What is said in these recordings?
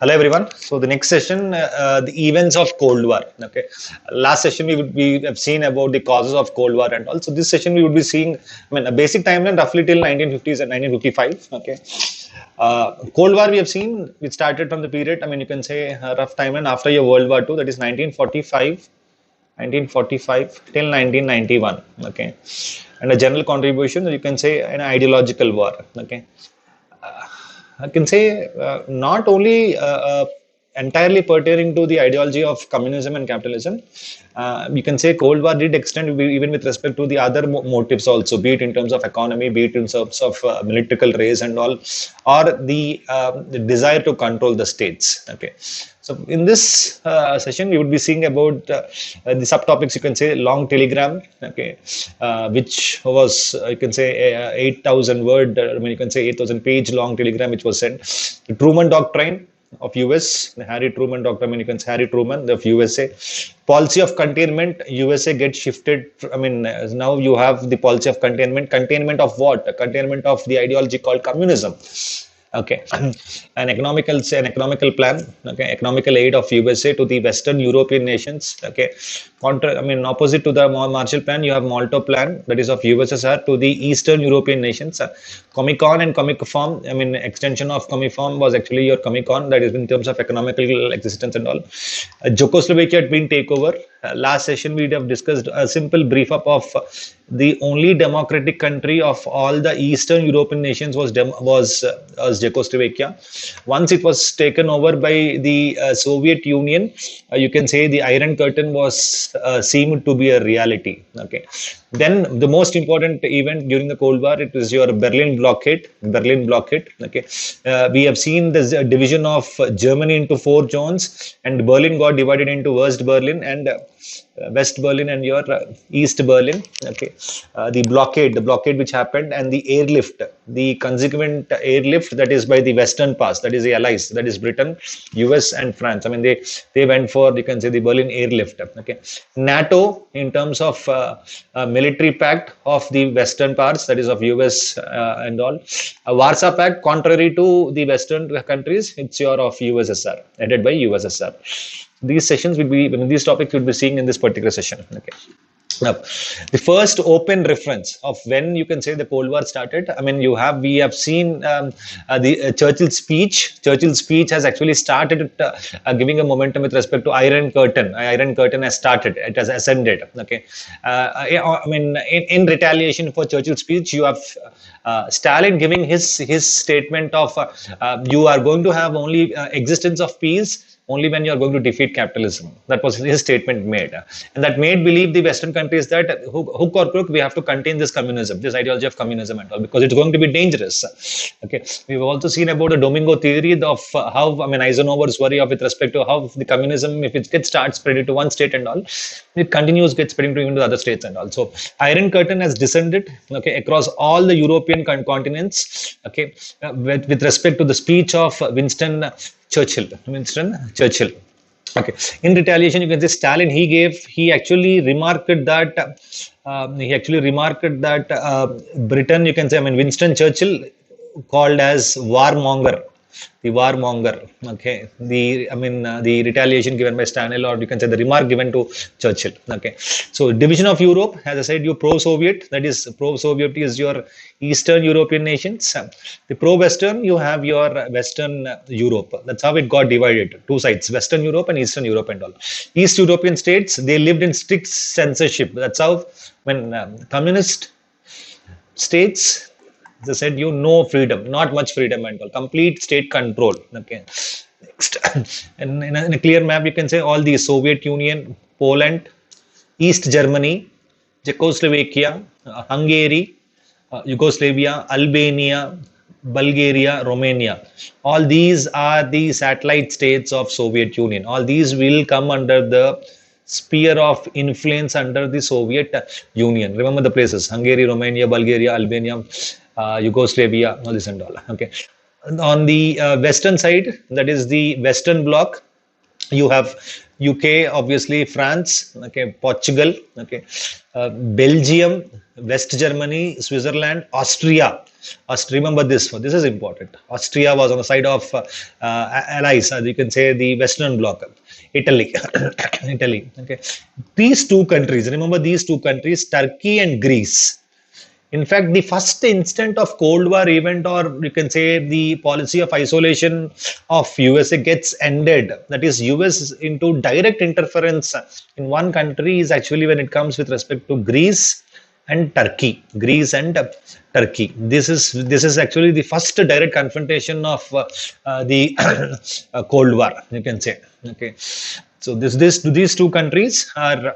Hello everyone. So the next session, the events of Cold War. Okay, last session we have seen about the causes of Cold War, and also this session we would be seeing, a basic timeline roughly till 1950s and 1955. Okay, Cold War we have seen it started from the period. You can say rough timeline after your World War II, that is 1945 till 1991. Okay, and a general contribution, you can say an ideological war. Okay, I can say not only entirely pertaining to the ideology of communism and capitalism. You can say Cold War did extend even with respect to the other motives also, be it in terms of economy, be it in terms of military race and all, or the desire to control the states. Okay. So in this session, we would be seeing about the subtopics. You can say long telegram, okay, which was you can say 8,000 word. You can say 8,000 page long telegram which was sent. The Truman Doctrine of US, the Harry Truman Doctrine. You can say Harry Truman of USA. Policy of containment. USA gets shifted. Now you have the policy of containment. Containment of what? Containment of the ideology called communism. Okay, an economical plan, okay, economical aid of USA to the Western European nations. Okay, opposite to the Marshall Plan, you have Malta Plan, that is of USSR to the Eastern European nations. Comecon and Comecform, extension of Comecform was actually your Comecon, that is in terms of economical existence and all. Czechoslovakia had been takeover. Last session we have discussed a simple brief up of the only democratic country of all the Eastern European nations was Czechoslovakia. Once it was taken over by the Soviet Union, you can say the Iron Curtain was seemed to be a reality. Okay, then the most important event during the Cold War, it was your Berlin blockade. Berlin blockade. Okay, we have seen the division of Germany into four zones, and Berlin got divided into West Berlin and your East Berlin. Okay, the blockade which happened, and the airlift, the consequent airlift, that is by the Western Pass, that is the Allies, that is Britain, US, and France. They went for, you can say, the Berlin airlift. Okay, NATO in terms of military pact of the Western parts, that is of US and all. Warsaw Pact, contrary to the Western countries, it's your of USSR, headed by USSR. These sessions will be, these topics will be seeing in this particular session. Okay. Now, the first open reference of when you can say the Cold War started. We have seen the Churchill's speech. Churchill's speech has actually started giving a momentum with respect to Iron Curtain. Iron Curtain has started. It has ascended. Okay, in retaliation for Churchill's speech, you have Stalin giving his statement of you are going to have only existence of peace only when you are going to defeat capitalism. That was his statement made. And that made believe the Western countries that hook or crook, we have to contain this communism, this ideology of communism and all, because it's going to be dangerous. Okay. We've also seen about the Domingo theory of how, Eisenhower's worry of with respect to how the communism, if it gets starts spreading to one state and all, it continues, gets spreading to even the other states and all. So Iron Curtain has descended, okay, across all the European continents, okay, with respect to the speech of Winston Churchill. Okay. In retaliation, you can say Stalin. He actually remarked that. Britain. You can say. Winston Churchill, called as warmonger. The warmonger. Okay. The retaliation given by Stalin, or you can say the remark given to Churchill. Okay. So division of Europe, as I said, you pro-Soviet. That is, pro-Soviet is your Eastern European nations. The pro-Western, you have your Western Europe. That's how it got divided. Two sides, Western Europe and Eastern Europe and all. East European states, they lived in strict censorship. That's how when communist states, they said no freedom, not much freedom and all, complete state control. Okay. Next, and in a clear map, you can say all the Soviet Union, Poland, East Germany, Czechoslovakia, Hungary, Yugoslavia, Albania, Bulgaria, Romania. All these are the satellite states of Soviet Union. All these will come under the sphere of influence under the Soviet Union. Remember the places: Hungary, Romania, Bulgaria, Albania, Yugoslavia, all this and all. Okay. On the western side, that is the Western Bloc, You have UK, obviously France, okay, Portugal, okay, Belgium, West Germany, Switzerland, Austria. Remember this one. This is important. Austria was on the side of allies. You can say the Western Bloc. Italy, Italy. Okay, these two countries. Remember these two countries, Turkey and Greece. In fact, the first instant of Cold War event, or you can say the policy of isolation of USA gets ended. That is, US into direct interference in one country is actually when it comes with respect to Greece and Turkey. Greece and Turkey. This is actually the first direct confrontation of the Cold War. You can say. Okay, so these two countries are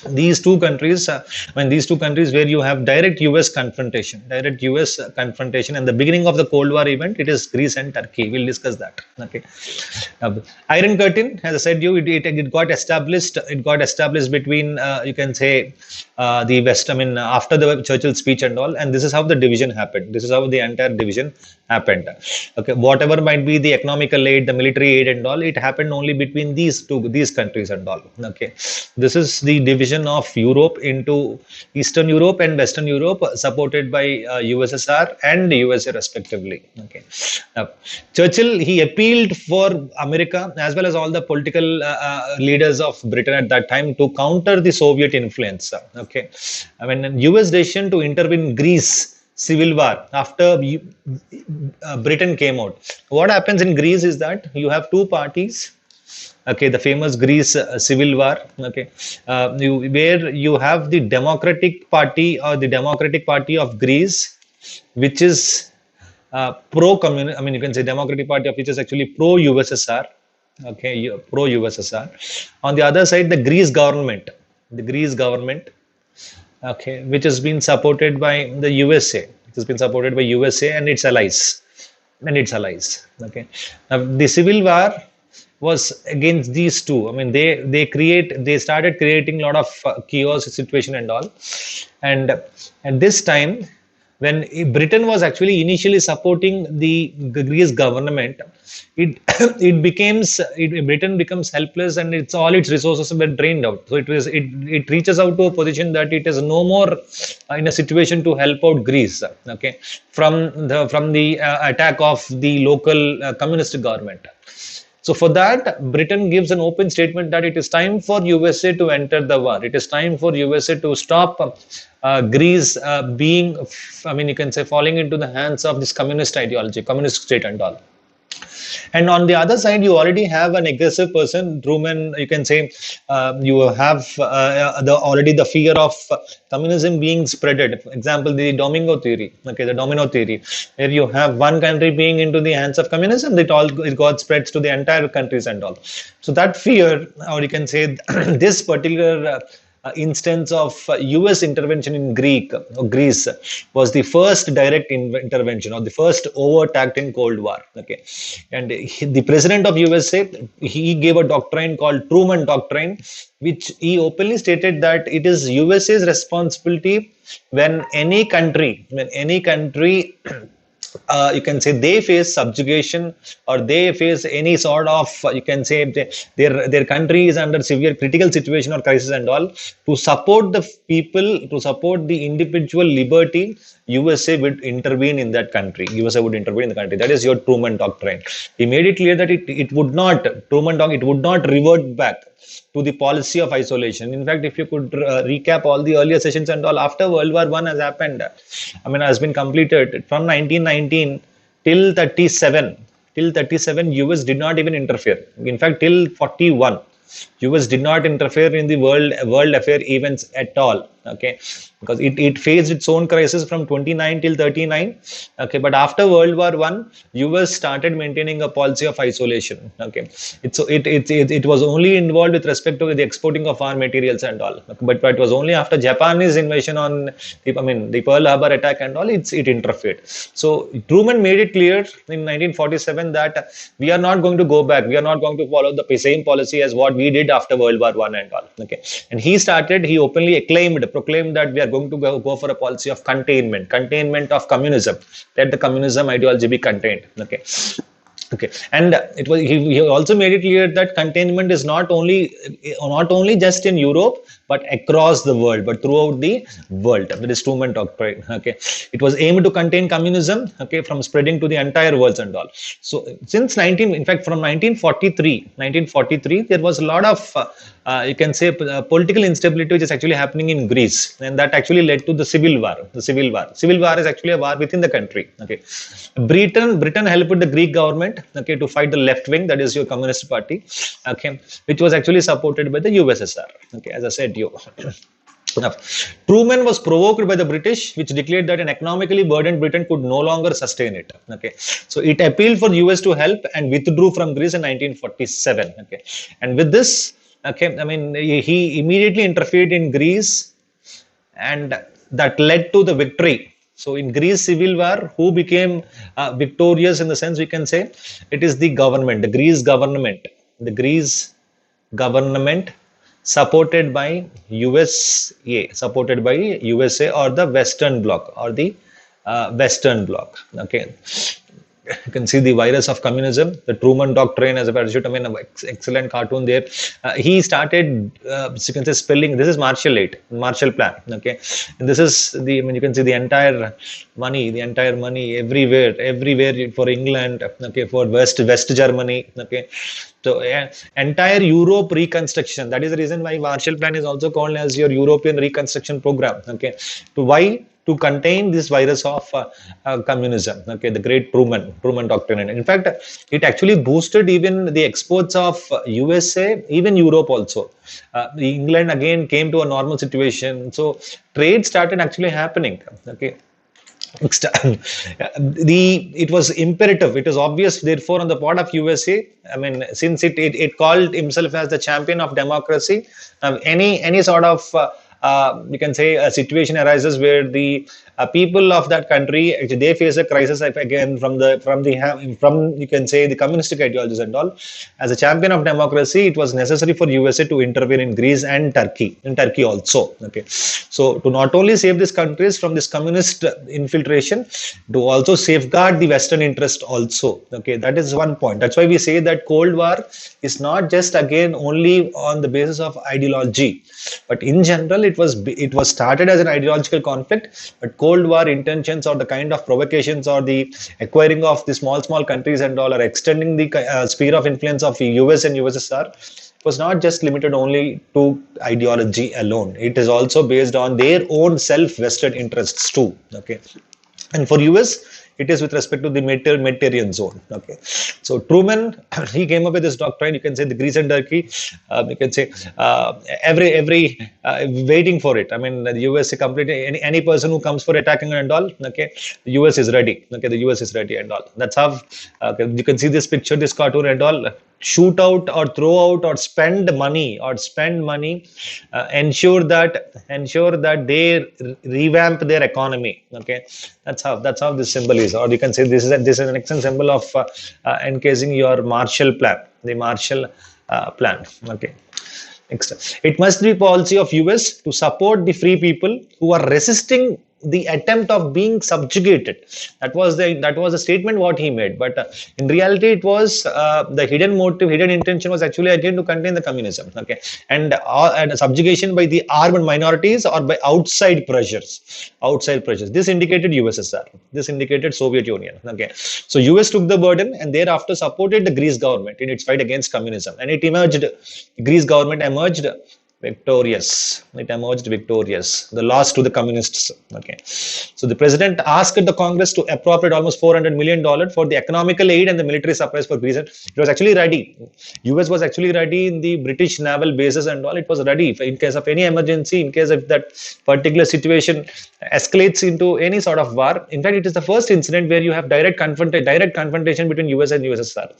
these two countries where you have direct US confrontation, and the beginning of the Cold War event, it is Greece and Turkey. We'll discuss that. Okay. Iron Curtain, as I said, it got established. It got established between you can say the West. I mean, after the Churchill speech and all, and this is how the division happened. This is how the entire division happened. Okay, whatever might be the economical aid, the military aid, and all, it happened only between these countries and all. Okay, this is the division of Europe into Eastern Europe and Western Europe, supported by USSR and USA respectively. Okay, now, Churchill, he appealed for America as well as all the political leaders of Britain at that time to counter the Soviet influence. Okay, I mean, US decision to intervene in Greece civil war after Britain came out. What happens in Greece is that you have two parties. Okay, the famous Greece civil war. Okay, where you have the Democratic Party, or the Democratic Party of Greece, which is pro-communist. I mean, you can say Democratic Party of which is actually pro-USSR. Okay, pro-USSR. On the other side, the Greece government. The Greece government, okay, which has been supported by the USA. It has been supported by USA and its allies. Okay, now, the civil war was against these two. I mean, they started creating a lot of chaos situation and all. And at this time, when Britain was actually initially supporting the Greece government, it Britain becomes helpless, and its resources were drained out. So it reaches out to a position that it is no more in a situation to help out Greece. Okay, from the attack of the local communist government. So for that, Britain gives an open statement that it is time for USA to enter the war. It is time for USA to stop Greece being, I mean, you can say, falling into the hands of this communist ideology, communist state and all. And on the other side, you already have an aggressive person, Truman. You can say you have already the fear of communism being spreaded. For example, the domino theory. Okay, the domino theory, where you have one country being into the hands of communism, it got spreads to the entire countries and all. So that fear, or you can say this particular instance of US intervention in Greece was the first direct intervention, or the first overt act in Cold War. Okay, and the president of USA, he gave a doctrine called Truman Doctrine, which he openly stated that it is USA's responsibility when any country you can say they face subjugation, or they face any sort of you can say their country is under severe critical situation or crisis and all, to support the people, to support the individual liberty, USA would intervene in that country. USA would intervene in the country. That is your Truman Doctrine. He made it clear that it would not revert back to the policy of isolation. In fact, if you could recap all the earlier sessions and all, after World War I has happened, I mean, has been completed from 1919 till 37. Till 37, US did not even interfere. In fact, till 41, US did not interfere in the world affair events at all. Okay, because it faced its own crisis from 29 till 39. Okay, but after World War I, US started maintaining a policy of isolation. Okay, it was only involved with respect to the exporting of arm materials and all. But it was only after Japanese invasion on the Pearl Harbor attack and all, it interfered. So Truman made it clear in 1947 that we are not going to go back. We are not going to follow the same policy as what we did after World War I and all. Okay, and he openly proclaimed that we are going to go for a policy of containment of communism. Let the communism ideology be contained. Okay. Okay, and he also made it clear that containment is not only just in Europe but across the world, but throughout the world. That is Truman Doctrine. Okay, it was aimed to contain communism. Okay, from spreading to the entire world and all. So since 19, in fact, from 1943, there was a lot of you can say political instability which is actually happening in Greece, and that actually led to the civil war. Civil war is actually a war within the country. Okay, Britain helped the Greek government, okay, to fight the left wing, that is your Communist Party, okay, which was actually supported by the USSR. Okay, as I said, you. Now, Truman was provoked by the British, which declared that an economically burdened Britain could no longer sustain it. Okay, so it appealed for the US to help and withdrew from Greece in 1947. Okay, and with this, okay, I mean, he immediately interfered in Greece, and that led to the victory. So in Greece civil war, who became victorious in the sense we can say it is the government, the Greece government supported by USA or the Western Bloc or the Western Bloc. Okay, you can see the virus of communism, the Truman Doctrine as a parachute. I mean, excellent cartoon there. He started, you can say, spelling. This is Marshall Plan. Okay, and this is the. I mean, you can see the entire money everywhere for England. Okay, for West Germany. Okay, so entire Europe reconstruction. That is the reason why Marshall Plan is also called as your European reconstruction program. Okay, to why? To contain this virus of communism. Okay, the great Truman Doctrine. And in fact, it actually boosted even the exports of USA, even Europe also. England again came to a normal situation. So trade started actually happening. Okay. It was imperative, it was obvious therefore on the part of USA. I mean, since it called himself as the champion of democracy, any sort of you can say a situation arises where the people of that country actually they face a crisis again from you can say the communistic ideologies and all. As a champion of democracy, it was necessary for USA to intervene in Greece and Turkey also. Okay, so to not only save these countries from this communist infiltration, to also safeguard the Western interest also. Okay, that is one point. That's why we say that Cold War is not just again only on the basis of ideology, but in general it was started as an ideological conflict, but Cold War intentions or the kind of provocations or the acquiring of the small countries and all are extending the sphere of influence of US and USSR was not just limited only to ideology alone. It is also based on their own self-vested interests too. Okay, and for US it is with respect to the Mediterranean zone. Okay, so Truman he came up with this doctrine. You can say the Greece and Turkey. You can say every waiting for it. I mean, the US completely any person who comes for attacking and all. Okay, the US is ready. Okay, the US is ready and all. That's how you can see this picture, this cartoon and all. Shoot out or throw out or spend money ensure that they revamp their economy. Okay, that's how this symbol is, or you can say this is an excellent symbol of encasing your Marshall Plan, the Marshall Plan. Okay, next, it must be policy of US to support the free people who are resisting the attempt of being subjugated. That was the statement what he made, but in reality it was the hidden intention was actually again to contain the communism. Okay, and subjugation by the armed minorities or by outside pressures. This indicated USSR, this indicated Soviet Union. Okay, so US took the burden and thereafter supported the Greece government in its fight against communism, and Greece government emerged victorious. The loss to the communists. Okay, so the president asked the Congress to appropriate almost $400 million for the economical aid and the military supplies for Greece. It was actually ready. US was actually ready in the British naval bases and all. It was ready in case of any emergency, in case if that particular situation escalates into any sort of war. In fact, it is the first incident where you have direct confrontation between US and USSR.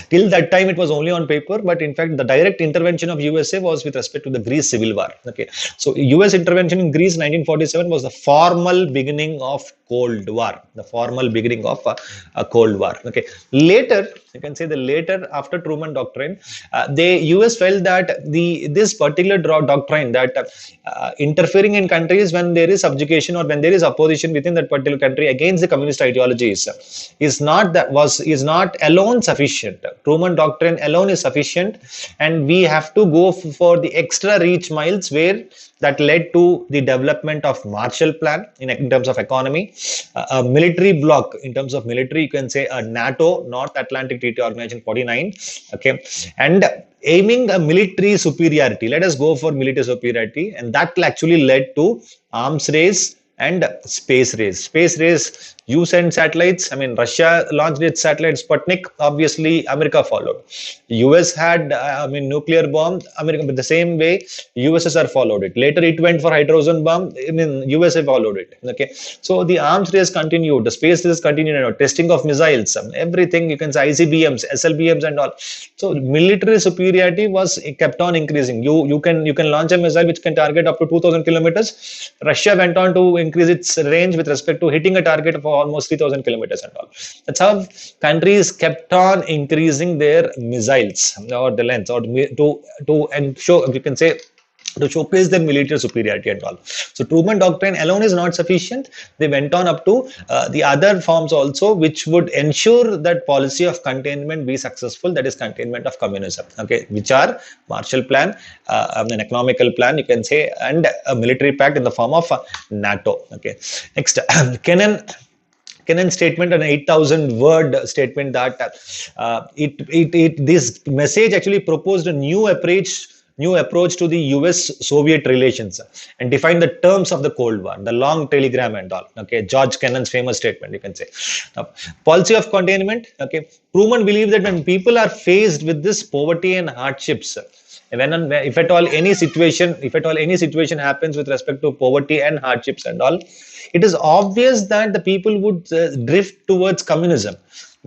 Till that time it was only on paper, but in fact the direct intervention of USA was with respect to the Greece civil war. Okay, so US intervention in Greece 1947 was the formal beginning of Cold War, the formal beginning of a Cold War. Okay, later you can say the later after Truman Doctrine, the US felt that this particular doctrine that interfering in countries when there is subjugation or when there is opposition within that particular country against the communist ideologies is not alone sufficient. Truman Doctrine alone is sufficient, and we have to go for the extra reach miles, where that led to the development of Marshall Plan in terms of economy, a military bloc in terms of military. You can say a NATO, North Atlantic Treaty Organization 49. Okay, and aiming a military superiority. Let us go for military superiority, and that actually led to arms race and space race. Space race, you send satellites. I mean, Russia launched its satellite Sputnik. Obviously, America followed. US had, nuclear bomb. America, but the same way, USSR followed it. Later, it went for hydrogen bomb. I mean, USA followed it. Okay, so the arms race continued. The space race continued. Testing of missiles, everything. You can say ICBMs, SLBMs, and all. So military superiority was kept on increasing. You can launch a missile which can target up to 2,000 kilometers. Russia went on to increase its range with respect to hitting a target of almost 3,000 kilometers and all. That's how countries kept on increasing their missiles or the length, or to and show, you can say, to showcase their military superiority and all. So Truman Doctrine alone is not sufficient. They went on up to the other forms also, which would ensure that policy of containment be successful, that is containment of communism. Okay, which are Marshall Plan, an economical plan, you can say, and a military pact in the form of NATO. Okay, next, Kennan statement, an 8,000 word statement, that this message actually proposed a new approach to the US-Soviet relations and defined the terms of the Cold War, the long telegram and all. Okay, George Kennan's famous statement, you can say. Now, policy of containment. Okay, Truman believed that when people are faced with this poverty and hardships, if at all any situation happens with respect to poverty and hardships and all, it is obvious that the people would drift towards communism.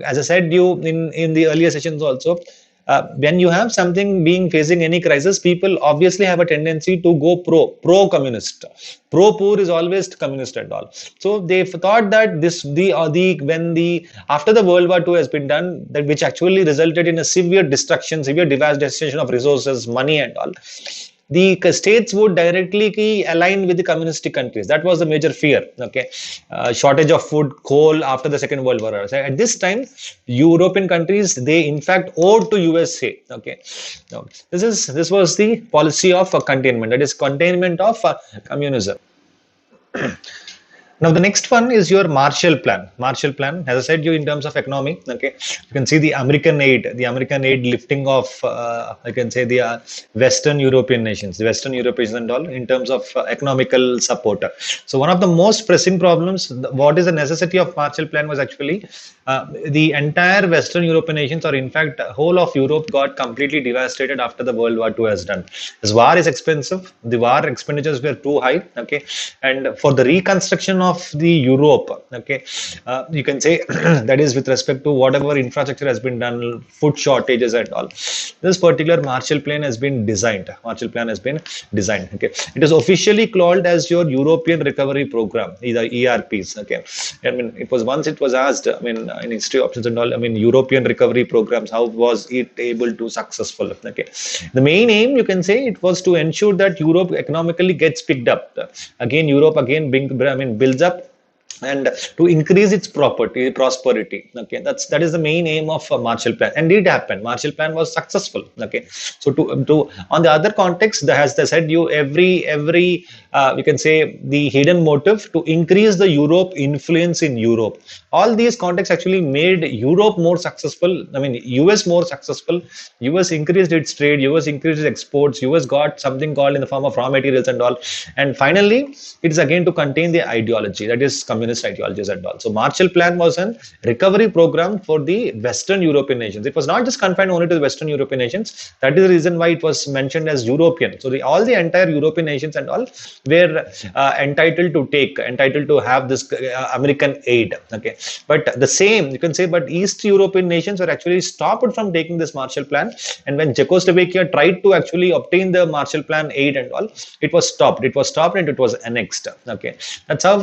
As I said you in the earlier sessions also, when you have something being facing any crisis, people obviously have a tendency to go pro-communist. Pro-poor is always communist and all. So they thought that after the World War II has been done, that which actually resulted in a severe destruction, severe devastation of resources, money and all, the states would directly align with the communistic countries. That was the major fear. Okay, shortage of food, coal after the Second World War. So at this time, European countries, they in fact owed to USA. Okay, now this was the policy of containment. That is containment of communism. Now, the next one is your Marshall Plan. Marshall Plan, as I said you, in terms of economy, okay, you can see the American aid lifting of, I can say, the Western European nations, and all, in terms of economical support. So one of the most pressing problems, what is the necessity of Marshall Plan, was actually the entire Western European nations, or in fact, whole of Europe, got completely devastated after the World War II has done. This war is expensive. The war expenditures were too high. Okay, and for the reconstruction of the Europe, okay, you can say that is with respect to whatever infrastructure has been done, food shortages and all. This particular Marshall Plan has been designed. Okay, it is officially called as your European Recovery Program, either ERPs. Okay, I mean, it was asked, I mean, in history options and all, I mean, European recovery programs, how was it able to successful? Okay, the main aim, you can say, it was to ensure that Europe economically gets picked up. Again, Europe builds up, and to increase its prosperity. Okay, that is the main aim of Marshall Plan, and it happened. Marshall Plan was successful. Okay, so to on the other context, as I said, you every you can say the hidden motive to increase the Europe influence in Europe. All these contexts actually made Europe more successful. I mean, US more successful. US increased its trade. US increased its exports. US got something called in the form of raw materials and all. And finally, it is again to contain the ideology, that is communism. communist ideologies and all. So Marshall Plan was an recovery program for the Western European nations. It was not just confined only to the Western European nations. That is the reason why it was mentioned as European. So all the entire European nations and all were entitled to have this American aid. Okay, but the same you can say, but East European nations were actually stopped from taking this Marshall Plan, and when Czechoslovakia tried to actually obtain the Marshall Plan aid and all, it was stopped. It was stopped and it was annexed. Okay, that's how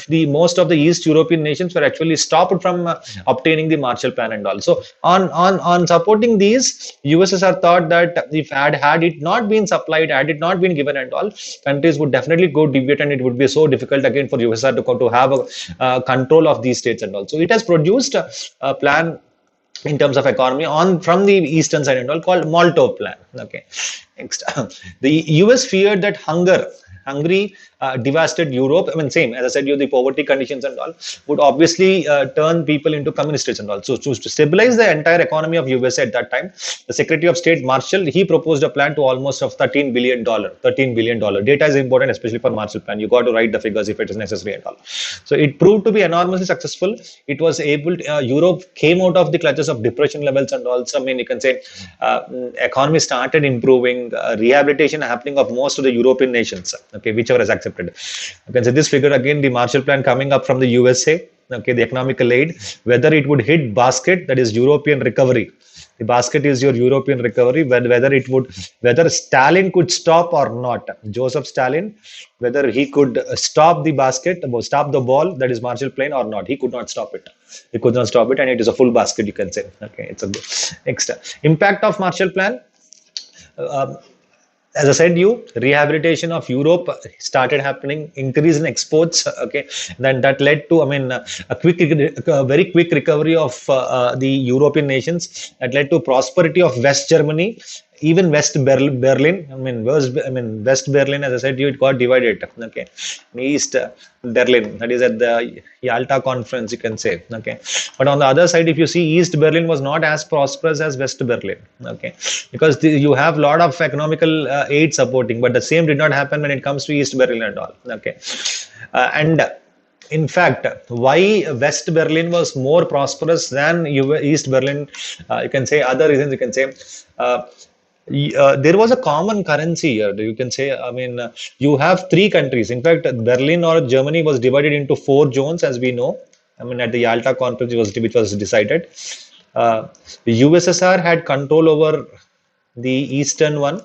the most of the East European nations were actually stopped from obtaining the Marshall Plan and all. So on supporting these, USSR thought that if had it not been supplied, had it not been given and all, countries would definitely go deviate, and it would be so difficult again for USSR to have a control of these states and all. So it has produced a plan in terms of economy from the eastern side and all, called Molotov Plan. Okay, next, the US feared that Hungary devastated Europe. Same as I said, the poverty conditions and all would obviously turn people into communist states and all. So to stabilize the entire economy of USA at that time, the Secretary of State Marshall, he proposed a plan to almost of $13 billion. $13 billion. Data is important, especially for Marshall Plan. You got to write the figures if it is necessary and all. So it proved to be enormously successful. It was able to, Europe came out of the clutches of depression levels and also, you can say, economy started improving, rehabilitation happening of most of the European nations, okay, whichever is accepted. You can say this figure again, the Marshall Plan coming up from the USA, okay, the economical aid, whether it would hit basket, that is European recovery. The basket is your European recovery, whether Stalin could stop or not. Joseph Stalin, whether he could stop the basket, stop the ball, that is Marshall Plan or not. He could not stop it. He could not stop it, and it is a full basket, you can say. Okay, it's a good. Next, impact of Marshall Plan. As I said, rehabilitation of Europe started happening, increase in exports. Okay, then that led to, a very quick recovery of the European nations. That led to prosperity of West Germany, even West Berlin. West Berlin, as I said, it got divided. Okay, East Berlin, that is at the Yalta conference, you can say. Okay, but on the other side, if you see, East Berlin was not as prosperous as West Berlin. Okay, because you have a lot of economical aid supporting, but the same did not happen when it comes to East Berlin at all. Okay, and in fact, why West Berlin was more prosperous than East Berlin, you can say other reasons, you can say. There was a common currency here. You can say, you have three countries. In fact, Berlin or Germany was divided into 4 zones, as we know. At the Yalta conference, which was decided. The USSR had control over the eastern one.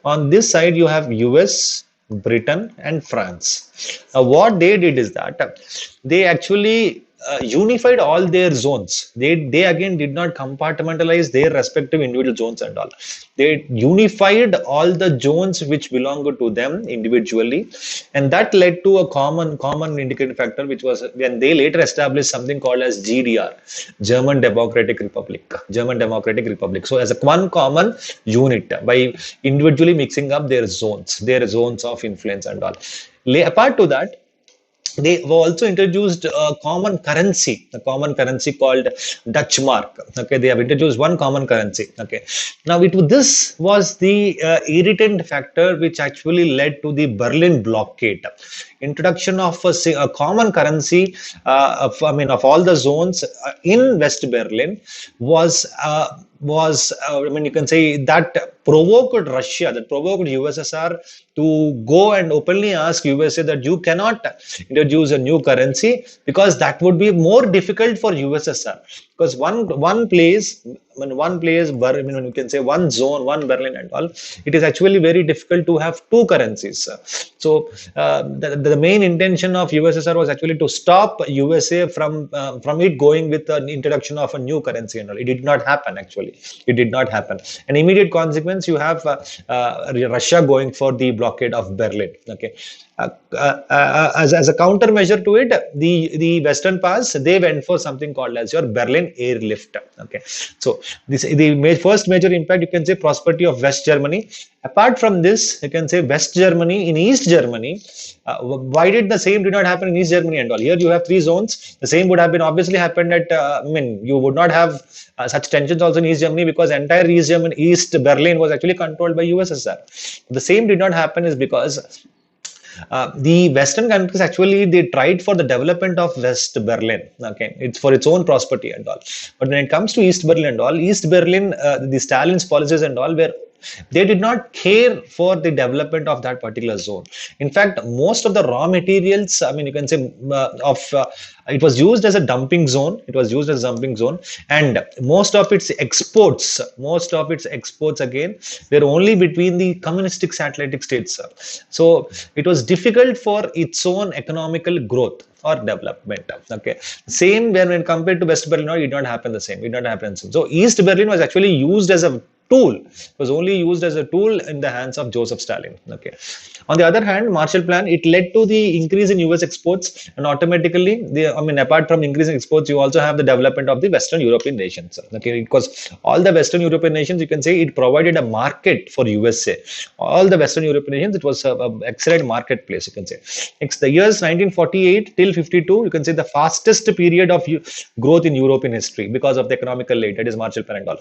On this side, you have US, Britain, and France. Now, what they did is that they actually unified all their zones. They again did not compartmentalize their respective individual zones and all. They unified all the zones which belonged to them individually, and that led to a common indicating factor, which was when they later established something called as GDR, German Democratic Republic. German Democratic Republic. So as one common unit by individually mixing up their zones of influence and all. Apart to that, they have also introduced a common currency called Dutch mark. Okay, they have introduced one common currency. Okay, now this was the irritant factor which actually led to the Berlin blockade. Introduction of a common currency of all the zones in West Berlin was you can say that provoked Russia, that provoked USSR to go and openly ask USA that you cannot introduce a new currency, because that would be more difficult for USSR, because one place, you can say one zone, one Berlin and all, it is actually very difficult to have two currencies. So the main intention of USSR was actually to stop USA from it going with an introduction of a new currency and all. It did not happen, actually. It did not happen. An immediate consequence, you have Russia going for the blockade of Berlin. Okay. As a countermeasure to it, the Western powers, they went for something called as your Berlin airlift. Okay, so the first major impact, you can say, prosperity of West Germany. Apart from this, you can say West Germany in East Germany. Why did the same did not happen in East Germany and all? Here you have 3 zones. The same would have been obviously happened at. You would not have such tensions also in East Germany, because entire East Berlin was actually controlled by USSR. The same did not happen is because The Western countries actually they tried for the development of West Berlin. Okay, it's for its own prosperity and all. But when it comes to East Berlin and all, East Berlin, the Stalin's policies and all were they did not care for the development of that particular zone. In fact, most of the raw materials, I mean, you can say of it was used as a dumping zone. It was used as a dumping zone, and most of its exports again, were only between the communistic satellite states. So it was difficult for its own economical growth or development. Okay, same when compared to West Berlin, no, it did not happen the same. It did not happen the same. So East Berlin was actually used as a tool. It was only used as a tool in the hands of Joseph Stalin. Okay. On the other hand, Marshall Plan, it led to the increase in US exports, and automatically, I mean, apart from increasing exports, you also have the development of the Western European nations. Okay, because all the Western European nations, you can say, it provided a market for USA. All the Western European nations, it was an excellent marketplace. You can say. Next, the years 1948 till 52, you can say the fastest period of growth in European history because of the economical aid, that is Marshall Plan and all.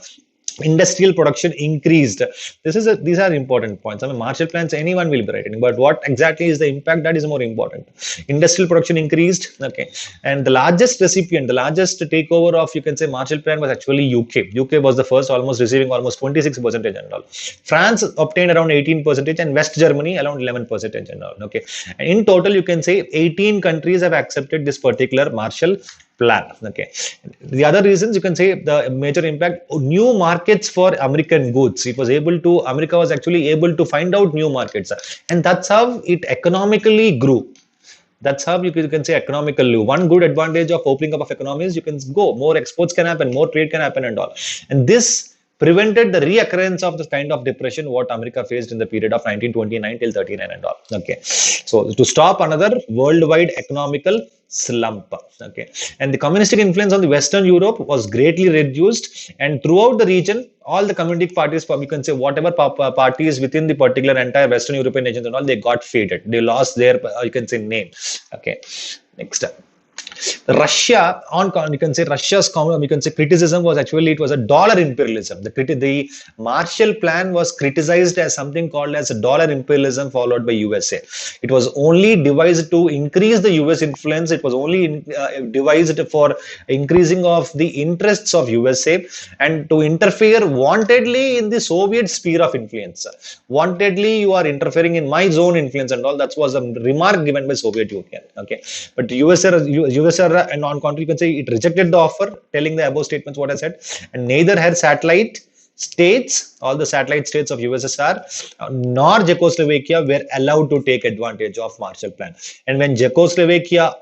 Industrial production increased. These are important points. I mean, Marshall plans anyone will be writing, but what exactly is the impact, that is more important. Industrial production increased. Okay, and the largest recipient, the largest takeover of, you can say, Marshall Plan was actually UK. UK was the first, almost receiving almost 26% and all. France obtained around 18%, and West Germany around 11% and all. Okay, and in total, you can say 18 countries have accepted this particular Marshall Plan. Okay, the other reasons, you can say, the major impact, new markets for American goods. America was actually able to find out new markets, and that's how it economically grew. That's how you can say economically. One good advantage of opening up of economies, you can go more exports can happen, more trade can happen and all. And this prevented the reoccurrence of the kind of depression what America faced in the period of 1929 till 39 and all. Okay, so to stop another worldwide economical slump. Okay, and the communistic influence on the Western Europe was greatly reduced, and throughout the region, all the communist parties, you can say whatever parties within the particular entire Western European nations and all, they got faded. They lost their, you can say, name. Okay, next. Russia, you can say Russia's you can say criticism was actually, it was a dollar imperialism. The Marshall Plan was criticized as something called as a dollar imperialism followed by USA. It was only devised to increase the US influence. It was only devised for increasing of the interests of USA and to interfere wantedly in the Soviet sphere of influence. Wantedly, you are interfering in my zone influence and all. That was a remark given by Soviet Union. Okay, but USA and on contrary, you can say it rejected the offer, telling the above statements what I said, and neither had satellite states, all the satellite states of USSR, nor Czechoslovakia were allowed to take advantage of Marshall Plan. And when Czechoslovakia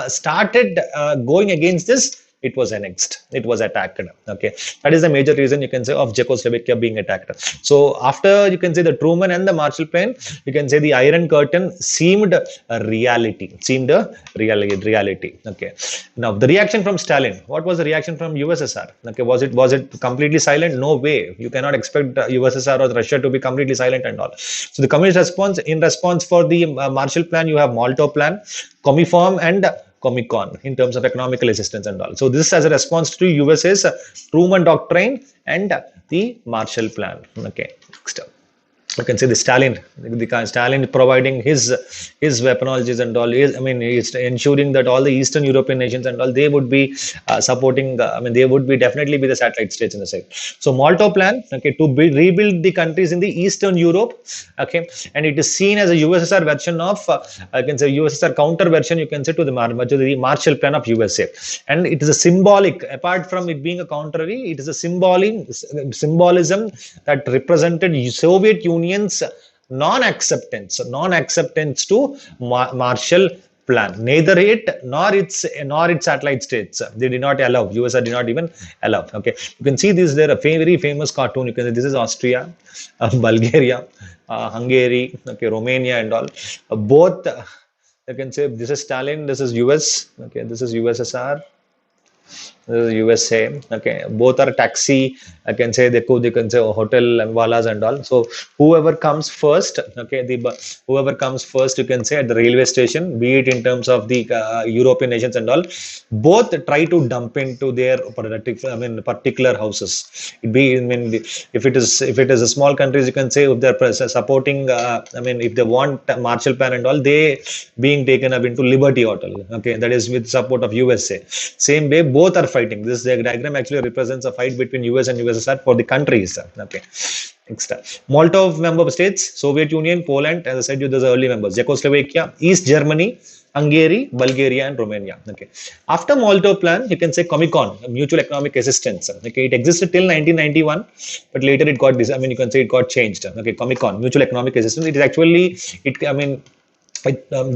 started going against this, it was annexed, it was attacked. Okay, that is the major reason, you can say, of Czechoslovakia being attacked. So after, you can say, the Truman and the Marshall Plan, you can say the Iron Curtain seemed a reality. Okay, now the reaction from Stalin. What was the reaction from USSR? Okay, was it completely silent? No way. You cannot expect USSR or Russia to be completely silent and all. So the communist response, in response for the Marshall Plan, you have Molotov Plan, Comiform, and Comecon in terms of economical assistance and all. So this as a response to USA's Truman Doctrine and the Marshall Plan. Okay, next up. You can say the Stalin providing his weaponologies and all. I mean, he's ensuring that all the Eastern European nations and all, they would be supporting. I mean, they would be definitely be the satellite states in the side. So Molotov Plan, okay, to rebuild the countries in the Eastern Europe. Okay, and it is seen as a USSR version of, I can say USSR counter version. You can say to the Marshall Plan of USA, and it is a symbolic. Apart from it being a contrary, it is a symbolism that represented Soviet Union's non-acceptance to Marshall Plan. Neither it nor its satellite states, they did not allow. USA did not even allow. Okay, you can see this. There a very famous cartoon. You can say this is Austria, Bulgaria, Hungary, okay, Romania, and all. Both. You can say this is Stalin. This is US. Okay, this is USSR. USA. Okay, both are taxi. I can say they can say hotel walas and all. So whoever comes first, okay, whoever comes first, you can say at the railway station, be it in terms of the European nations and all, both try to dump into their particular houses. It be I mean if it is a small countries, you can say if they're supporting. If they want Marshall Plan and all, they being taken up into Liberty Hotel. Okay, that is with support of USA. Same way, both are fighting. This diagram actually represents a fight between US and USSR for the countries. Okay. Next, Molotov member states, Soviet Union, Poland, as I said, there's early members, Czechoslovakia, East Germany, Hungary, Bulgaria, and Romania. Okay. After Molotov Plan, you can say Comecon, Mutual Economic Assistance. Okay, it existed till 1991, but later it got you can say it got changed. Okay, Comecon, Mutual Economic Assistance. It is actually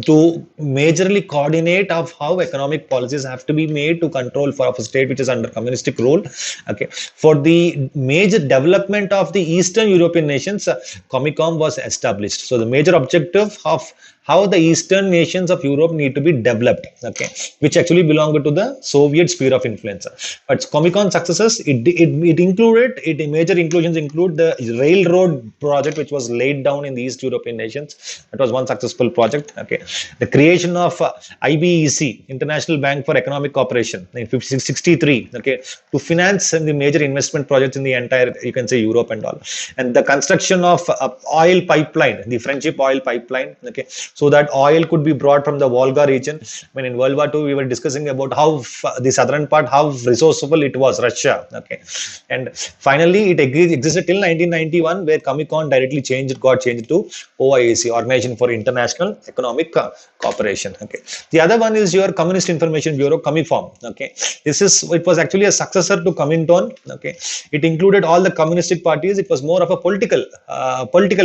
to majorly coordinate of how economic policies have to be made to control for a state which is under communistic rule. Okay, for the major development of the Eastern European nations, Comecon was established. So the major objective of how the Eastern nations of Europe need to be developed, okay, which actually belonged to the Soviet sphere of influence. But Comecon successes, major inclusions include the railroad project, which was laid down in the East European nations. That was one successful project. Okay, the creation of IBEC, International Bank for Economic Cooperation, in 1963. Okay, to finance the major investment projects in the entire, you can say, Europe and all, and the construction of oil pipeline, the Friendship oil pipeline. Okay, so that oil could be brought from the Volga region. In World War II, we were discussing about how the southern part, how resourceful it was, Russia. Okay, and finally, it existed till 1991, where Comecon directly got changed to OIAC, Organization for International Economic Cooperation. Okay, the other one is your Communist Information Bureau, Comiform. Okay, it was actually a successor to Comintern. Okay, it included all the communistic parties. It was more of a political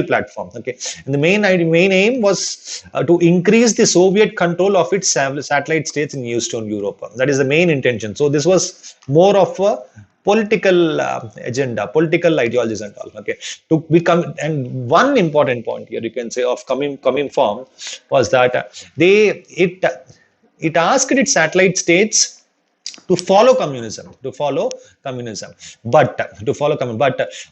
platform. Okay, and the main aim was to increase the Soviet control of its satellite states in Eastern Europe. That is the main intention. So this was more of a political agenda, political ideologies and all. Okay, to become, and one important point here, you can say, of Cominform was that it asked its satellite states to follow communism, but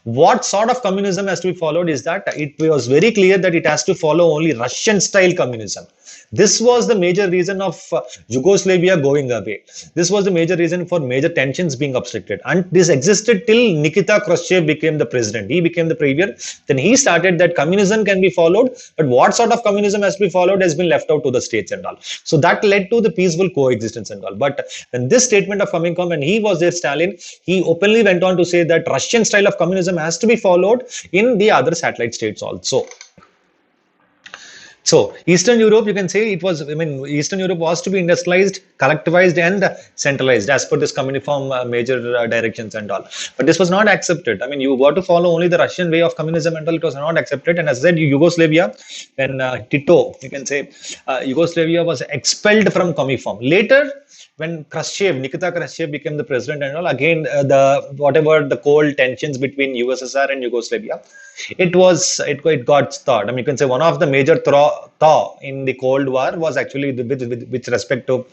what sort of communism has to be followed is that it was very clear that it has to follow only Russian style communism. This was the major reason of Yugoslavia going away. This was the major reason for major tensions being obstructed. And this existed till Nikita Khrushchev became the president. He became the premier. Then he started that communism can be followed, but what sort of communism has to be followed has been left out to the states and all. So that led to the peaceful coexistence and all. But when this statement of Comecon, when he was there, Stalin, he openly went on to say that Russian style of communism has to be followed in the other satellite states also. So Eastern Europe, you can say Eastern Europe was to be industrialized, collectivized, and centralized as per this Communiform major directions and all. But this was not accepted. You got to follow only the Russian way of communism and all. It was not accepted. And as I said, Yugoslavia, when Tito, you can say, Yugoslavia was expelled from Communiform. Later, when Nikita Khrushchev became the president and all, again, the cold tensions between USSR and Yugoslavia, it got thawed. You can say one of the major thaw in the Cold War was actually with respect to,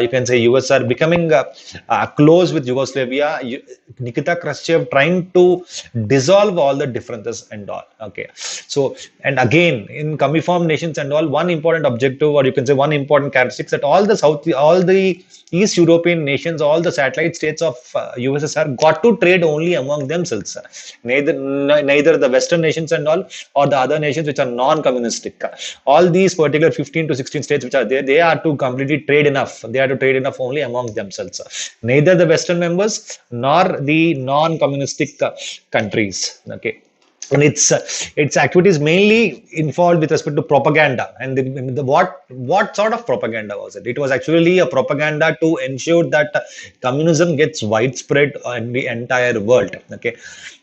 you can say, USSR becoming close with Yugoslavia, Nikita Khrushchev trying to dissolve all the differences and all. Okay, so, and again, in Communiform nations and all, one important objective, or you can say one important characteristic, that all the East European nations, all the satellite states of USSR got to trade only among themselves. Neither the Western nations and all, or the other nations which are non-communistic. All these particular 15 to 16 states which are there, they are to completely trade enough. They are to trade enough only among themselves. Neither the Western members nor the non-communistic countries. Okay. And its activities mainly involved with respect to propaganda. And what sort of propaganda was it? It was actually a propaganda to ensure that communism gets widespread in the entire world. Okay,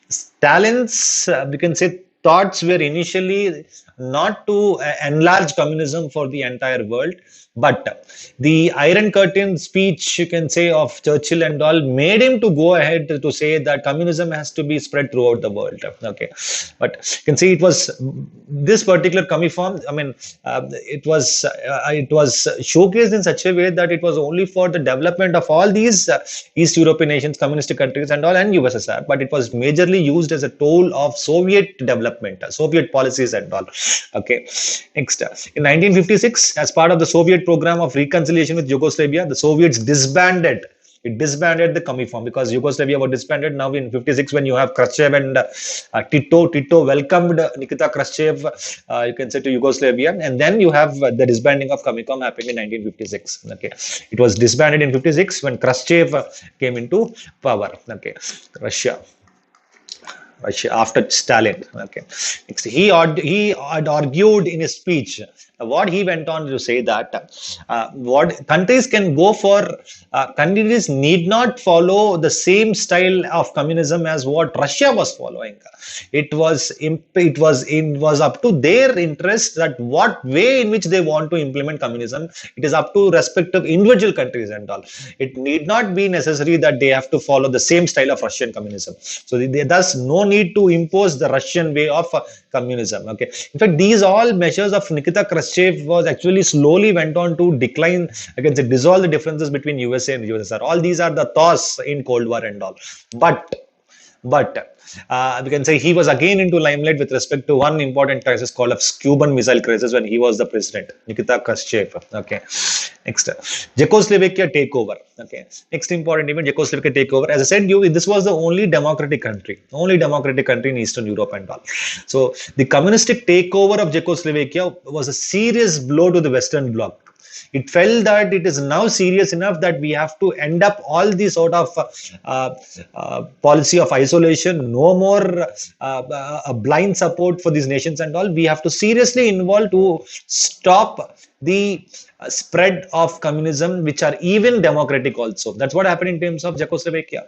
Stalin's we can say thoughts were initially not to enlarge communism for the entire world, but the Iron Curtain speech, you can say, of Churchill and all made him to go ahead to say that communism has to be spread throughout the world. Okay, but you can see it was this particular Comiform. I mean, it was showcased in such a way that it was only for the development of all these East European nations, communist countries, and all, and USSR. But it was majorly used as a tool of Soviet development, Soviet policies, and all. Okay, next, in 1956, as part of the Soviet program of reconciliation with Yugoslavia, the Soviets disbanded. It disbanded the Comiform because Yugoslavia was disbanded. Now in 56, when you have Khrushchev and Tito welcomed Nikita Khrushchev, you can say, to Yugoslavia, and then you have the disbanding of Comiform happening in 1956. Okay, it was disbanded in 56 when Khrushchev came into power. Okay, Russia after Stalin. Okay, next, he had argued in his speech. What he went on to say that what countries can go for, countries need not follow the same style of communism as what Russia was following. It was up to their interest that what way in which they want to implement communism. It is up to respective individual countries and all. It need not be necessary that they have to follow the same style of Russian communism. So thus no need to impose the Russian way of communism. Okay, in fact, these all measures of Nikita Khrushchev was actually slowly went on to decline, I can say, dissolve the differences between USA and USSR. All these are the thaws in Cold War and all. But we can say he was again into limelight with respect to one important crisis called a Cuban Missile Crisis when he was the president, Nikita Khrushchev. Okay, next, Czechoslovakia takeover. Okay, next important event, Czechoslovakia takeover. As I said, this was the only democratic country in Eastern Europe and all. So the communistic takeover of Czechoslovakia was a serious blow to the Western Bloc. It felt that it is now serious enough that we have to end up all the sort of policy of isolation, no more a blind support for these nations and all. We have to seriously involve to stop the spread of communism, which are even democratic also. That's what happened in terms of Czechoslovakia.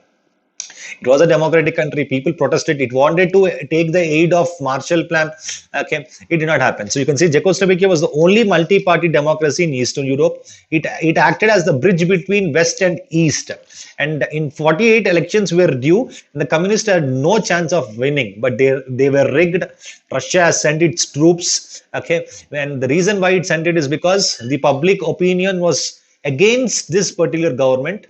It was a democratic country. People protested. It wanted to take the aid of Marshall Plan. Okay, it did not happen. So you can see Czechoslovakia was the only multi-party democracy in Eastern Europe. It acted as the bridge between West and East. And in 48 elections were due, and the communists had no chance of winning, but they were rigged. Russia has sent its troops. Okay, and the reason why it sent it is because the public opinion was against this particular government,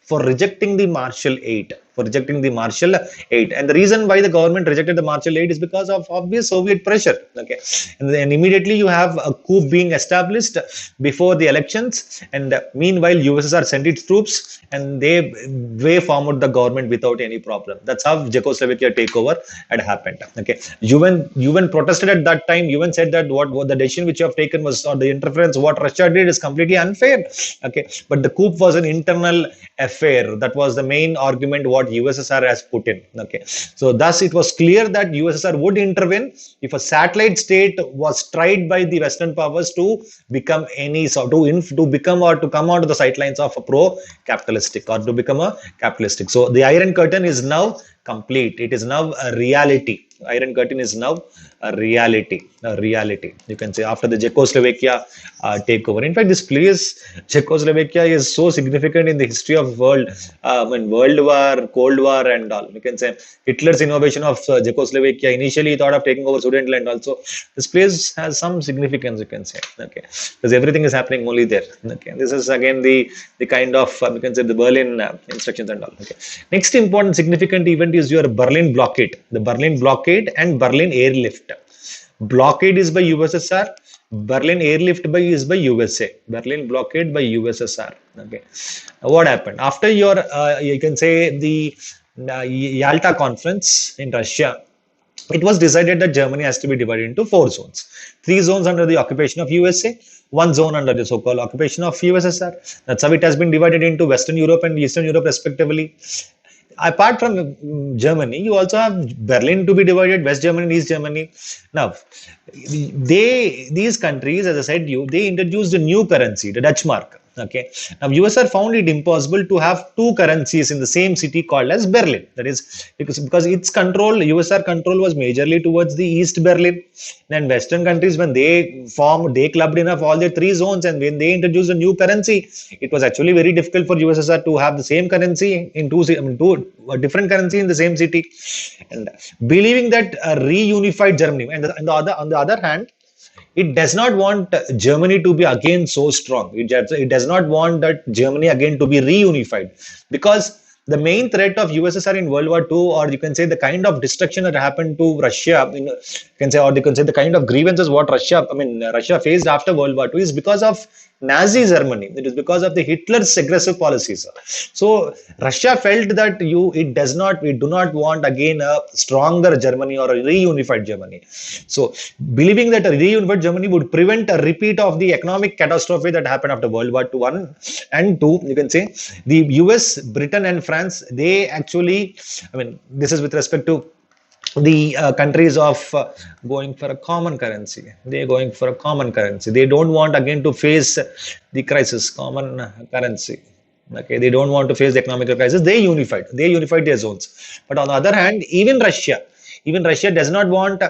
for rejecting the Marshall Aid. And the reason why the government rejected the Marshall Aid is because of obvious Soviet pressure. Okay, and then immediately you have a coup being established before the elections, and meanwhile USSR sent its troops and they formed the government without any problem. That's how Czechoslovakia takeover had happened. Okay, UN protested at that time. UN said that what the decision which you have taken was, or the interference what Russia did, is completely unfair. Okay, but the coup was an internal affair. That was the main argument what USSR has put in. Okay, so thus it was clear that USSR would intervene if a satellite state was tried by the Western powers to become any sort to become or to come onto the sidelines of a pro-capitalistic or to become a capitalistic. So the Iron Curtain is now complete. It is now a reality. Iron Curtain is now a reality. You can say after the Czechoslovakia takeover. In fact, this place Czechoslovakia is so significant in the history of world. In World War, Cold War, and all. You can say Hitler's innovation of Czechoslovakia. Initially, he thought of taking over Sudetenland. Also, this place has some significance. You can say, okay, because everything is happening only there. Okay, this is again the kind of you can say the Berlin instructions and all. Okay, next important significant event is your Berlin blockade. The Berlin blockade and Berlin airlift. Blockade is by USSR. Berlin airlift is by USA. Berlin blockade by USSR. Okay, what happened after your you can say the Yalta conference in Russia? It was decided that Germany has to be divided into 4 zones. 3 zones under the occupation of USA, 1 zone under the so-called occupation of USSR. That's how it has been divided into Western Europe and Eastern Europe respectively. Apart from Germany, you also have Berlin to be divided, West Germany and East Germany. Now, these countries, as I said, they introduced a new currency, the Dutch mark. Okay. Now, USSR found it impossible to have two currencies in the same city called as Berlin. That is because its control, USSR control was majorly towards the East Berlin. Then Western countries, when they clubbed enough all their three zones, and when they introduced a new currency, it was actually very difficult for USSR to have the same currency in two a different currency in the same city. And believing that a reunified Germany, on the other hand, it does not want Germany to be again so strong. It does not want that Germany again to be reunified, because the main threat of USSR in World War II, or you can say the kind of destruction that happened to Russia, you can say, or you can say the kind of grievances what Russia faced after World War II is because of Nazi Germany. It is because of the Hitler's aggressive policies. So Russia felt that we do not want again a stronger Germany or a reunified Germany. So believing that a reunified Germany would prevent a repeat of the economic catastrophe that happened after World War II, one and two, you can say the US, Britain, and France, they actually, this is with respect to the countries of going for a common currency. They're going for a common currency. They don't want again to face the crisis, common currency. Okay, they don't want to face the economic crisis. They unified their zones. But on the other hand, even Russia does not want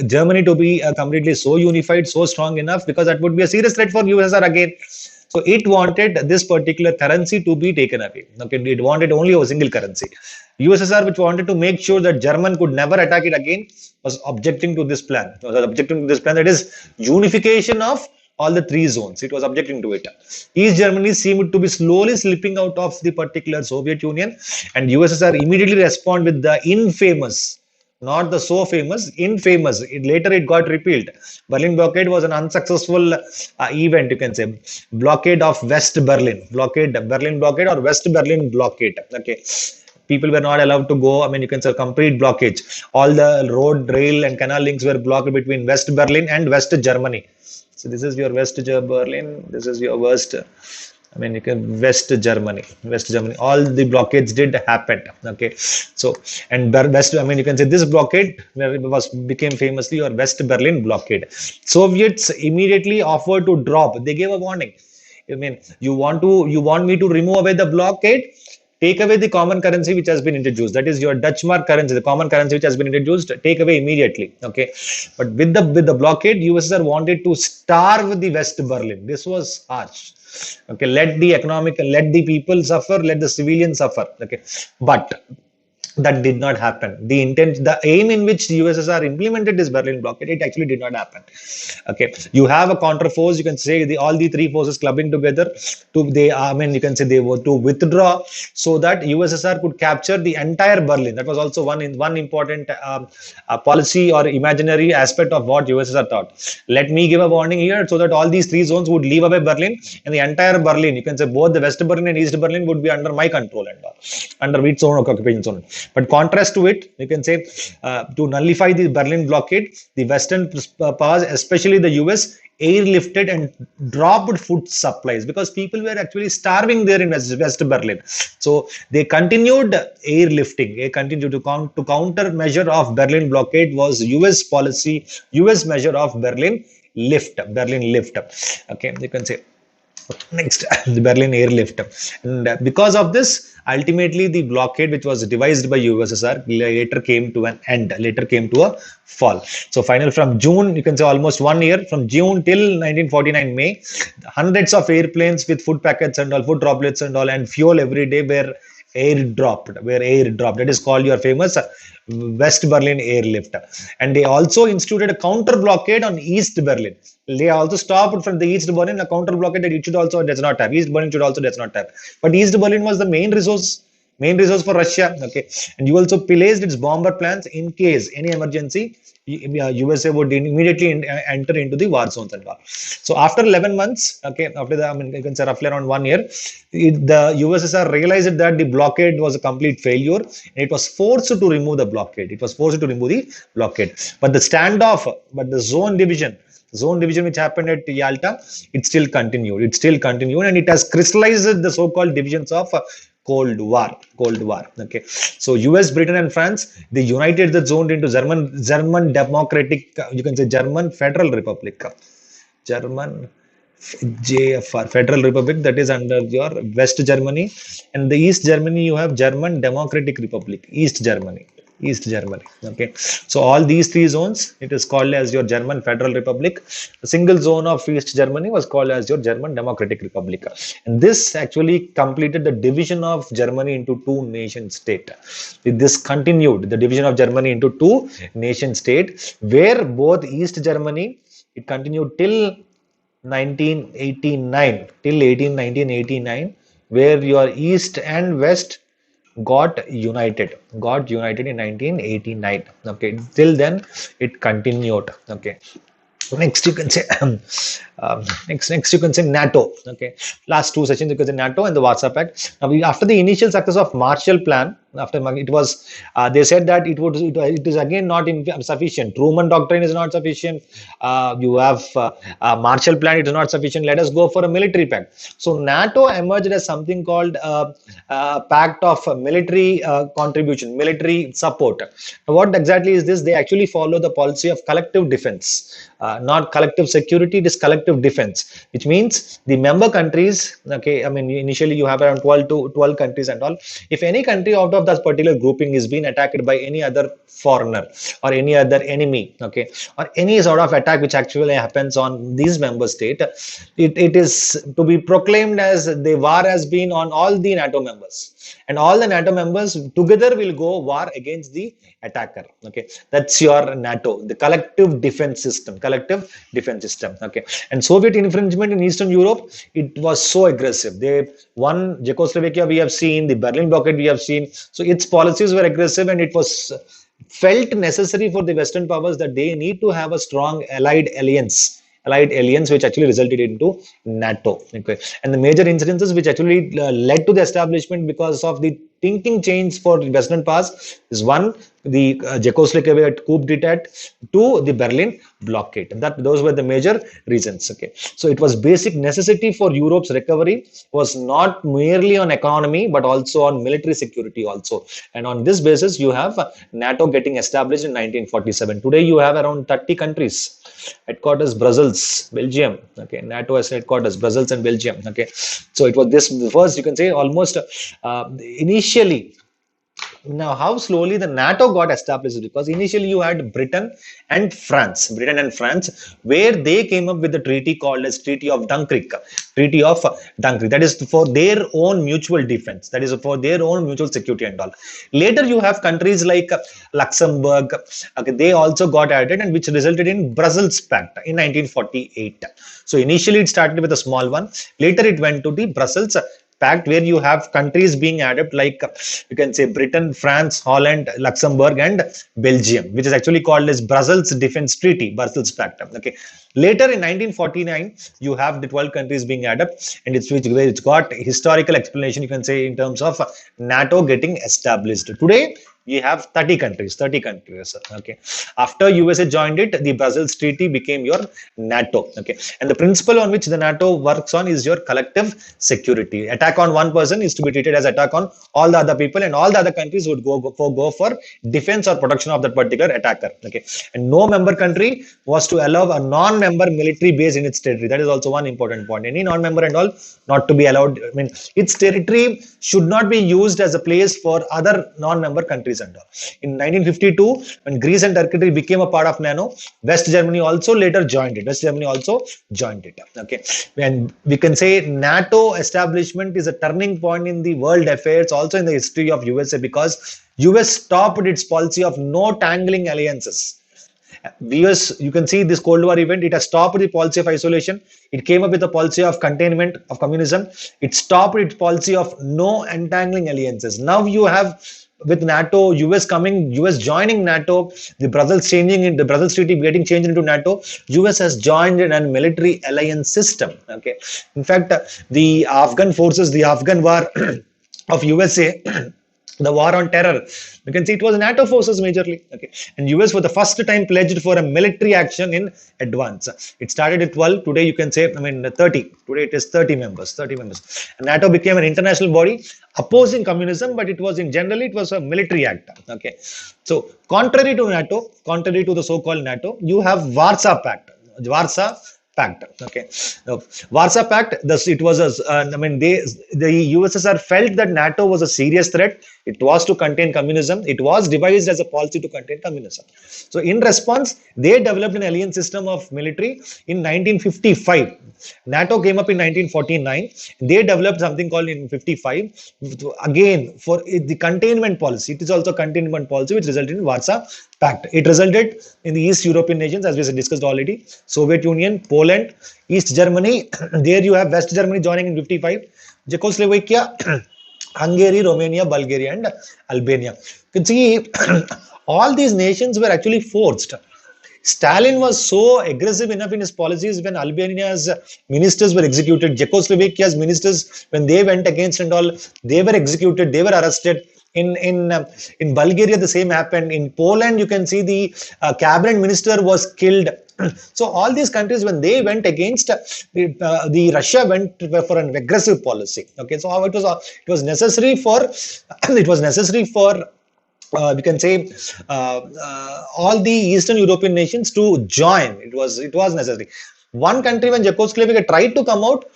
Germany to be completely so unified, so strong enough, because that would be a serious threat for USSR again. So it wanted this particular currency to be taken away. Okay, it wanted only a single currency. USSR, which wanted to make sure that German could never attack it again, was objecting to this plan. That is unification of all the three zones. It was objecting to it. East Germany seemed to be slowly slipping out of the particular Soviet Union, and USSR immediately responded with the infamous, not the so famous, infamous. Later it got repealed. Berlin blockade was an unsuccessful event, you can say. Blockade of West Berlin. Berlin blockade or West Berlin blockade. Okay. People were not allowed to go. You can say complete blockage. All the road, rail, and canal links were blocked between West Berlin and West Germany. So this is your West Berlin. This is your West. You can West Germany. All the blockades did happen. Okay, so and West. You can say this blockade became famously your West Berlin blockade. Soviets immediately offered to drop. They gave a warning. You want me to remove away the blockade? Take away the common currency which has been introduced. That is your Dutch mark currency, the common currency which has been introduced. Take away immediately. Okay, but with the blockade, USSR wanted to starve the West Berlin. This was harsh. Okay, let the people suffer, let the civilians suffer. Okay, but that did not happen. The aim in which the USSR implemented this Berlin blockade, it actually did not happen. Okay, you have a counter force. You can say all the three forces clubbing together you can say they were to withdraw so that USSR could capture the entire Berlin. That was also one important policy or imaginary aspect of what USSR thought. Let me give a warning here so that all these three zones would leave away Berlin, and the entire Berlin, you can say both the West Berlin and East Berlin, would be under my control and under its own occupation zone. But contrast to it, you can say to nullify the Berlin blockade, the Western powers, especially the US, airlifted and dropped food supplies because people were actually starving there in West Berlin. So they continued airlifting. They continued to counter measure of Berlin blockade was US policy, US measure of Berlin lift. Okay, you can say. Next, the Berlin airlift. And because of this, ultimately the blockade which was devised by USSR later came to an end, later came to a fall. So final from June, you can say almost 1 year, from June till 1949 May, hundreds of airplanes with food packets and all, food droplets and all, and fuel every day were airdropped. That is called your famous West Berlin airlift. And they also instituted a counter blockade on East Berlin. They also stopped from the East Berlin a counter blockade that it should also does not have. East Berlin should also does not have. But East Berlin was the main resource for Russia. Okay, and you also pillaged its bomber plans in case any emergency. USA would immediately enter into the war zones and all. So after 11 months, okay, after you can say roughly around 1 year, the USSR realized that the blockade was a complete failure, and it was forced to remove the blockade. But the standoff, the zone division which happened at Yalta, it still continued, and it has crystallized the so-called divisions of Cold War. Okay, so US, Britain, and France, they united the zone into German Democratic, you can say German Federal Republic. German JFR, Federal Republic, that is under your West Germany, and the East Germany you have German Democratic Republic, East Germany. East Germany. Okay, so all these three zones, it is called as your German Federal Republic. The single zone of East Germany was called as your German Democratic Republic, and this actually completed the division of Germany into two nation state. This continued the division of Germany into two nation state, where both East Germany, it continued till 1989, till 1989, where your East and West got united in 1989. Okay, till then it continued. Okay, next you can say next you can say NATO. Okay, last two sessions you can say NATO and the Warsaw Pact. Now after the initial success of Marshall Plan, after it was they said that it is again not sufficient. Truman Doctrine is not sufficient. You have Marshall Plan, it is not sufficient. Let us go for a military pact. So NATO emerged as something called pact of military contribution, military support. Now, what exactly is this? They actually follow the policy of collective defense, not collective security. It is collective defense, which means the member countries. Okay, I mean initially you have around 12 countries and all. If any country out of that particular grouping is being attacked by any other foreigner or any other enemy, okay, or any sort of attack which actually happens on these member state, it is to be proclaimed as the war has been on all the NATO members, and all the NATO members together will go war against the attacker. Okay, that's your NATO, the collective defense system, okay. And Soviet infringement in Eastern Europe, it was so aggressive. They won Czechoslovakia, we have seen the Berlin blockade, we have seen. So its policies were aggressive, and it was felt necessary for the Western powers that they need to have a strong alliance which actually resulted into NATO. Okay, and the major incidences which actually led to the establishment because of the thinking change for Western powers is one, the Czechoslovakia coup d'etat, two, the Berlin blockade. That those were the major reasons. Okay, so it was basic necessity for Europe's recovery was not merely on economy but also on military security also. And on this basis, you have NATO getting established in 1947. Today, you have around 30 countries. Headquarters Brussels, Belgium. Okay, NATO has headquarters Brussels and Belgium. Okay, so it was this first, you can say, almost initially. Now, how slowly the NATO got established, because initially you had Britain and France, where they came up with the treaty called as Treaty of Dunkirk. That is for their own mutual defense. That is for their own mutual security and all. Later, you have countries like Luxembourg. Okay, they also got added, and which resulted in Brussels Pact in 1948. So initially it started with a small one. Later it went to the Brussels Pact, where you have countries being added like you can say Britain, France, Holland, Luxembourg, and Belgium, which is actually called as Brussels Defense Treaty, Brussels Pact. Okay. Later in 1949, you have the 12 countries being added, and it's got historical explanation, you can say, in terms of NATO getting established. Today, we have 30 countries. Okay, after USA joined it, the Brussels Treaty became your NATO. Okay, and the principle on which the NATO works on is your collective security. Attack on one person is to be treated as attack on all the other people, and all the other countries would go for defense or protection of that particular attacker. Okay, and no member country was to allow a non-member military base in its territory. That is also one important point. Any non-member and all not to be allowed. I mean, its territory should not be used as a place for other non-member countries. In 1952, when Greece and Turkey became a part of NATO, West Germany also later joined it. Okay, and we can say NATO establishment is a turning point in the world affairs, also in the history of USA, because US stopped its policy of no tangling alliances. US, you can see this Cold War event, it has stopped the policy of isolation. It came up with a policy of containment of communism. It stopped its policy of no entangling alliances. Now you have, with NATO, US joining NATO, the Brussels Treaty getting changed into NATO, US has joined in a military alliance system. Okay, in fact, the Afghan forces, the Afghan war of USA, the war on terror, you can see it was NATO forces majorly. Okay, and US for the first time pledged for a military action in advance. It started at 12. Today you can say, 30. Today it is 30 members. And NATO became an international body opposing communism, but it was a military act. Okay, so contrary to NATO, contrary to the so-called NATO, you have Warsaw Pact. Warsaw Pact. Okay, now, Warsaw Pact. Thus, it was a. I mean, the USSR felt that NATO was a serious threat. It was to contain communism. It was devised as a policy to contain communism. So, in response, they developed an alien system of military in 1955. NATO came up in 1949. They developed something called in 55 again for the containment policy. It is also containment policy which resulted in Warsaw Pact. It resulted in the East European nations, as we discussed already, Soviet Union, Poland, East Germany. There you have West Germany joining in 55, Czechoslovakia, Hungary, Romania, Bulgaria, and Albania. You can see all these nations were actually forced. Stalin was so aggressive enough in his policies when Albania's ministers were executed, Czechoslovakia's ministers, when they went against and all, they were executed, they were arrested. In Bulgaria, the same happened. In Poland, you can see the cabinet minister was killed. So all these countries, when they went against the Russia, went for an aggressive policy. Okay, so it was necessary for it was necessary for we can say all the Eastern European nations to join. It was necessary. One country, when Czechoslovakia tried to come out,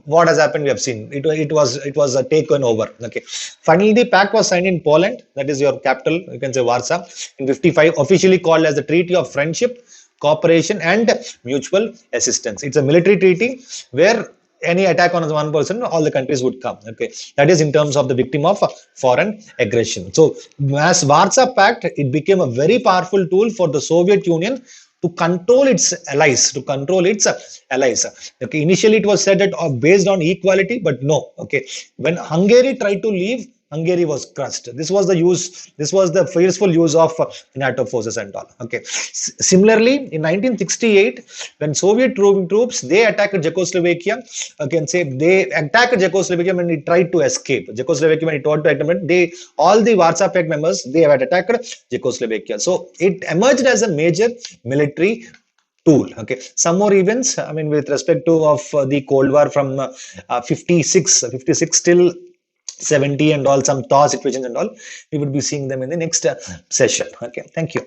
what has happened? We have seen it was taken over. Okay. Finally, the pact was signed in Poland. That is your capital. You can say Warsaw in 55, officially called as the Treaty of Friendship, Cooperation, and Mutual Assistance. It's a military treaty where any attack on one person, all the countries would come. Okay, that is in terms of the victim of foreign aggression. So, as Warsaw Pact, it became a very powerful tool for the Soviet Union to control its allies. Okay, initially it was said that based on equality, but no. Okay, when Hungary tried to leave, Hungary was crushed. This was the forceful use of NATO forces and all. Okay. Similarly, in 1968, when Soviet troops they attacked Czechoslovakia, can say they attacked Czechoslovakia when it tried to escape. Czechoslovakia when it tried to escape, all the Warsaw Pact members they had attacked Czechoslovakia. So it emerged as a major military tool. Okay, some more events. I mean, with respect to the Cold War from 56 till 70 and all, some thaw situations and all, we would be seeing them in the next session. Okay, thank you.